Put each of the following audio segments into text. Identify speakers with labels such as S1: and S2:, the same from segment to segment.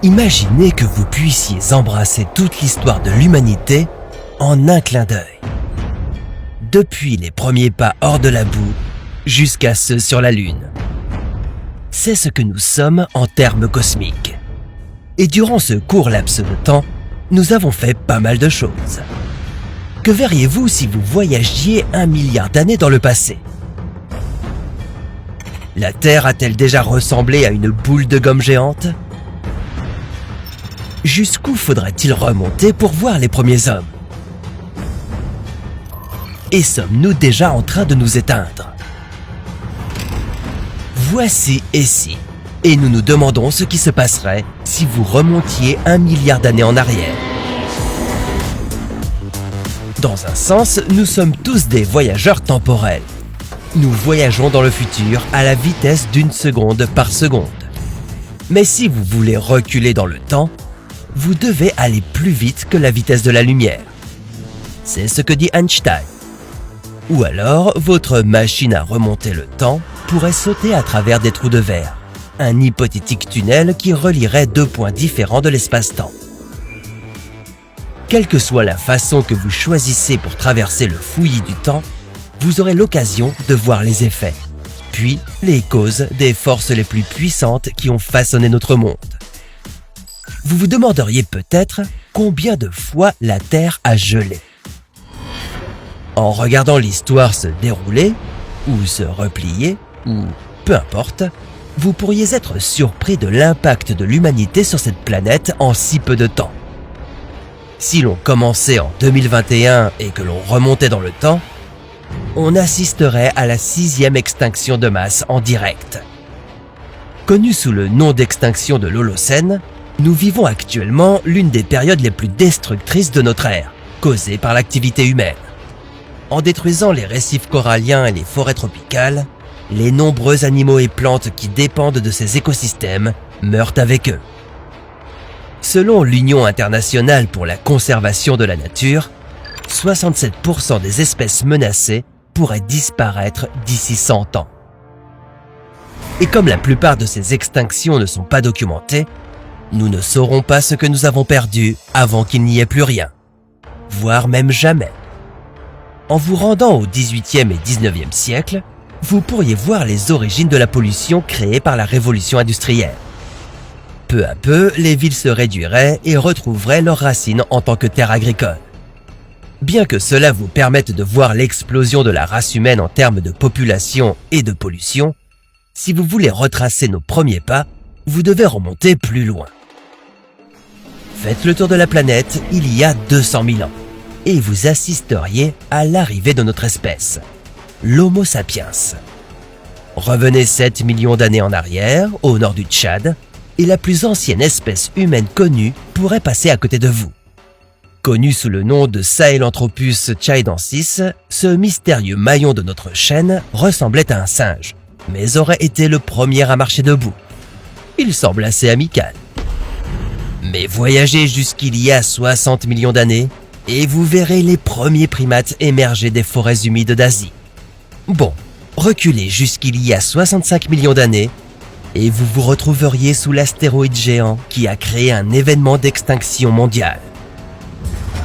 S1: Imaginez que vous puissiez embrasser toute l'histoire de l'humanité en un clin d'œil. Depuis les premiers pas hors de la boue jusqu'à ceux sur la Lune. C'est ce que nous sommes en termes cosmiques. Et durant ce court laps de temps, nous avons fait pas mal de choses. Que verriez-vous si vous voyagiez 1 milliard d'années dans le passé? La Terre a-t-elle déjà ressemblé à une boule de gomme géante? Jusqu'où faudrait-il remonter pour voir les premiers hommes? Et sommes-nous déjà en train de nous éteindre? Voici Essie, et nous nous demandons ce qui se passerait si vous remontiez 1 milliard d'années en arrière. Dans un sens, nous sommes tous des voyageurs temporels. Nous voyageons dans le futur à la vitesse d'1 seconde par seconde. Mais si vous voulez reculer dans le temps, vous devez aller plus vite que la vitesse de la lumière. C'est ce que dit Einstein. Ou alors, votre machine à remonter le temps pourrait sauter à travers des trous de verre, un hypothétique tunnel qui relierait 2 points différents de l'espace-temps. Quelle que soit la façon que vous choisissez pour traverser le fouillis du temps, vous aurez l'occasion de voir les effets, puis les causes des forces les plus puissantes qui ont façonné notre monde. Vous vous demanderiez peut-être combien de fois la Terre a gelé. En regardant l'histoire se dérouler, ou se replier, ou peu importe, vous pourriez être surpris de l'impact de l'humanité sur cette planète en si peu de temps. Si l'on commençait en 2021 et que l'on remontait dans le temps, on assisterait à la 6e extinction de masse en direct. Connue sous le nom d'extinction de l'Holocène, nous vivons actuellement l'une des périodes les plus destructrices de notre ère, causée par l'activité humaine. En détruisant les récifs coralliens et les forêts tropicales, les nombreux animaux et plantes qui dépendent de ces écosystèmes meurent avec eux. Selon l'Union internationale pour la conservation de la nature, 67% des espèces menacées pourraient disparaître d'ici 100 ans. Et comme la plupart de ces extinctions ne sont pas documentées, nous ne saurons pas ce que nous avons perdu avant qu'il n'y ait plus rien, voire même jamais. En vous rendant au XVIIIe et XIXe siècle, vous pourriez voir les origines de la pollution créée par la révolution industrielle. Peu à peu, les villes se réduiraient et retrouveraient leurs racines en tant que terres agricoles. Bien que cela vous permette de voir l'explosion de la race humaine en termes de population et de pollution, si vous voulez retracer nos premiers pas, vous devez remonter plus loin. Faites le tour de la planète il y a 200 000 ans et vous assisteriez à l'arrivée de notre espèce, l'Homo sapiens. Revenez 7 millions d'années en arrière, au nord du Tchad, et la plus ancienne espèce humaine connue pourrait passer à côté de vous. Connu sous le nom de Sahelanthropus tchaidensis, ce mystérieux maillon de notre chaîne ressemblait à un singe, mais aurait été le premier à marcher debout. Il semble assez amical. Mais voyagez jusqu'il y a 60 millions d'années et vous verrez les premiers primates émerger des forêts humides d'Asie. Bon, reculez jusqu'il y a 65 millions d'années et vous vous retrouveriez sous l'astéroïde géant qui a créé un événement d'extinction mondiale.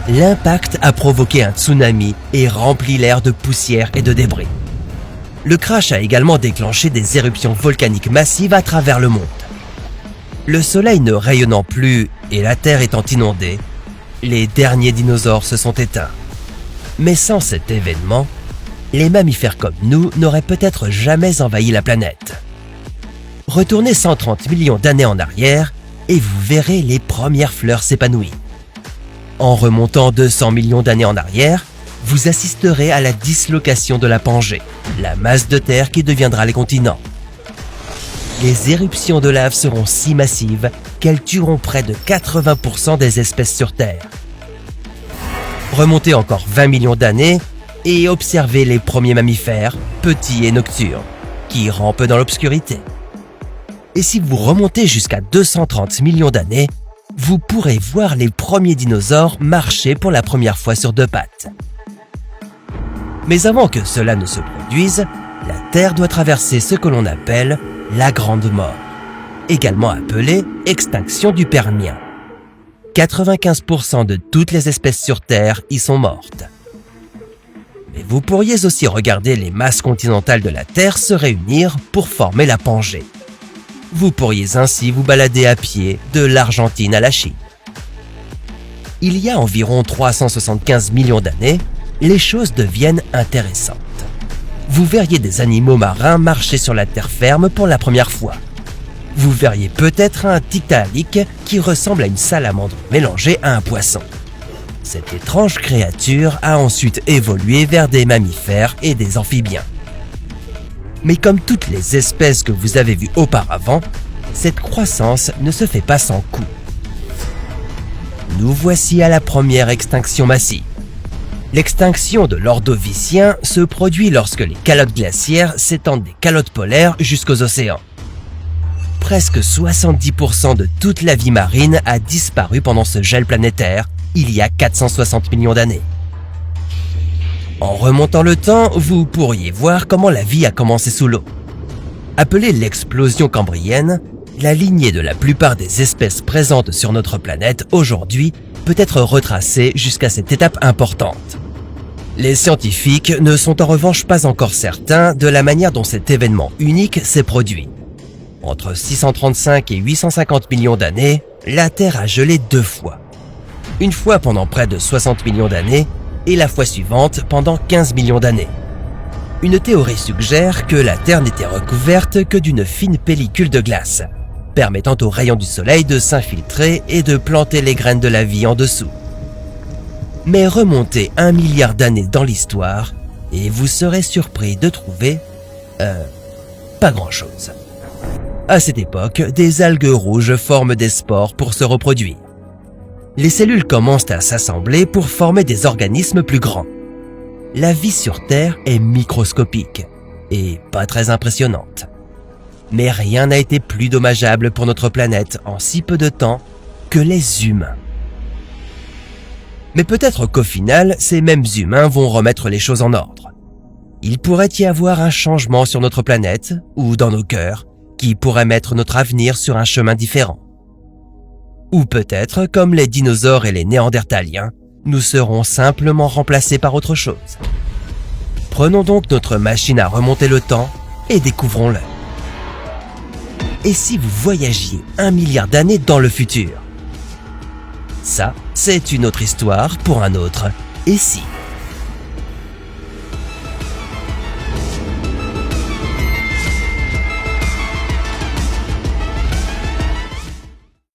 S1: L'impact a provoqué un tsunami et rempli l'air de poussière et de débris. Le crash a également déclenché des éruptions volcaniques massives à travers le monde. Le soleil ne rayonnant plus et la terre étant inondée, les derniers dinosaures se sont éteints. Mais sans cet événement, les mammifères comme nous n'auraient peut-être jamais envahi la planète. Retournez 130 millions d'années en arrière et vous verrez les premières fleurs s'épanouir. En remontant 200 millions d'années en arrière, vous assisterez à la dislocation de la Pangée, la masse de terre qui deviendra les continents. Les éruptions de lave seront si massives qu'elles tueront près de 80% des espèces sur Terre. Remontez encore 20 millions d'années et observez les premiers mammifères, petits et nocturnes, qui rampent dans l'obscurité. Et si vous remontez jusqu'à 230 millions d'années, vous pourrez voir les premiers dinosaures marcher pour la première fois sur 2 pattes. Mais avant que cela ne se produise, la Terre doit traverser ce que l'on appelle la Grande Mort. également appelée extinction du Permien. 95% de toutes les espèces sur Terre y sont mortes. Mais vous pourriez aussi regarder les masses continentales de la Terre se réunir pour former la Pangée. Vous pourriez ainsi vous balader à pied de l'Argentine à la Chine. Il y a environ 375 millions d'années, les choses deviennent intéressantes. Vous verriez des animaux marins marcher sur la terre ferme pour la première fois. Vous verriez peut-être un tiktaalik qui ressemble à une salamandre mélangée à un poisson. Cette étrange créature a ensuite évolué vers des mammifères et des amphibiens. Mais comme toutes les espèces que vous avez vues auparavant, cette croissance ne se fait pas sans coût. Nous voici à la première extinction massive. L'extinction de l'Ordovicien se produit lorsque les calottes glaciaires s'étendent des calottes polaires jusqu'aux océans. Presque 70% de toute la vie marine a disparu pendant ce gel planétaire, il y a 460 millions d'années. En remontant le temps, vous pourriez voir comment la vie a commencé sous l'eau. Appelée l'explosion cambrienne, la lignée de la plupart des espèces présentes sur notre planète aujourd'hui peut être retracée jusqu'à cette étape importante. Les scientifiques ne sont en revanche pas encore certains de la manière dont cet événement unique s'est produit. Entre 635 et 850 millions d'années, la Terre a gelé 2 fois. Une fois pendant près de 60 millions d'années et la fois suivante pendant 15 millions d'années. Une théorie suggère que la Terre n'était recouverte que d'une fine pellicule de glace, permettant aux rayons du soleil de s'infiltrer et de planter les graines de la vie en dessous. Mais remontez 1 milliard d'années dans l'histoire et vous serez surpris de trouver... pas grand-chose. À cette époque, des algues rouges forment des spores pour se reproduire. Les cellules commencent à s'assembler pour former des organismes plus grands. La vie sur Terre est microscopique et pas très impressionnante. Mais rien n'a été plus dommageable pour notre planète en si peu de temps que les humains. Mais peut-être qu'au final, ces mêmes humains vont remettre les choses en ordre. Il pourrait y avoir un changement sur notre planète ou dans nos cœurs qui pourrait mettre notre avenir sur un chemin différent. Ou peut-être, comme les dinosaures et les néandertaliens, nous serons simplement remplacés par autre chose. Prenons donc notre machine à remonter le temps et découvrons-le. Et si vous voyagiez 1 milliard d'années dans le futur? Ça, c'est une autre histoire pour un autre « Et si ».